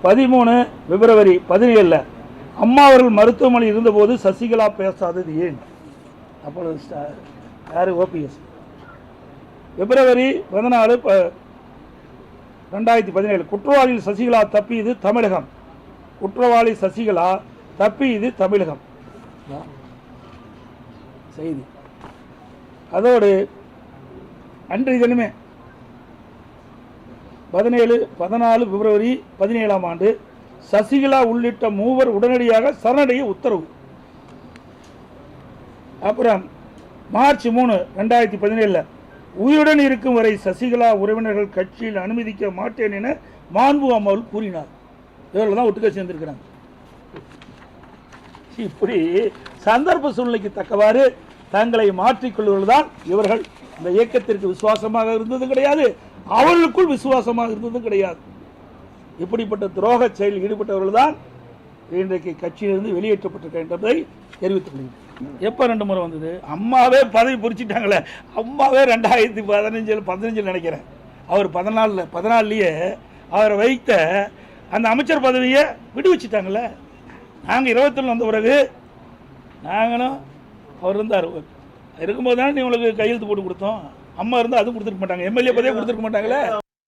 13 பிப்ரவரி 17 அம்மா அவர்கள் மருத்துவமனையில் இருந்தபோது சசிகலா பேசாதது ஏன்? அப்பொழுது யார்? ஓபிஎஸ். பிப்ரவரி 14 2017 குற்றவாளியில் சசிகலா தப்பியது தமிழகம். குற்றவாளி சசிகலா தப்பியது தமிழகம் செய்தி. அதோடு அன்றைய தினமே 14 பிப்ரவரி 17 சசிகலா உள்ளிட்ட 3 உடனடியாக சரணடைய உத்தரவு. அப்புறம் மார்ச் 3 2017 உயிருடன் இருக்கும் வரை சசிகலா உறவினர்கள் கட்சியில் அனுமதிக்க மாட்டேன் என மாண்பு அம்மாள் கூறினார். இவர்கள் தான் ஒட்டுக்க சேர்ந்திருக்கிறாங்க. இப்படி சந்தர்ப்ப சூழ்நிலைக்கு தக்கவாறு தங்களை மாற்றிக்கொள்வதுதான் இவர்கள். இந்த இயக்கத்திற்கு விசுவாசமாக இருந்தது கிடையாது, அவர்களுக்குள் விசுவாசமாக இருந்ததும் கிடையாது. இப்படிப்பட்ட துரோக செயலில் ஈடுபட்டவர்கள் தான் இன்றைக்கு கட்சியிலிருந்து வெளியேற்றப்பட்டிருக்க என்பதை தெரிவித்துக் கொள்கிறேன். எப்போ 2 முறை வந்தது? அம்மாவே பதவி பொறிச்சிட்டாங்களே. அம்மாவே 2015 நினைக்கிறேன். அவர் 14 அவரை வைத்த அந்த அமைச்சர் பதவியை விடுவிச்சிட்டாங்களே. நாங்கள் 21 வந்த பிறகு நாங்களும் அவர் இருந்தார் இருக்கும்போது தானே உங்களுக்கு கையெழுத்து போட்டு கொடுத்தோம். அம்மா இருந்தால் அது கொடுத்துருக்க மாட்டாங்க, எம்எல்ஏ பதவியே கொடுத்துருக்க மாட்டாங்களே.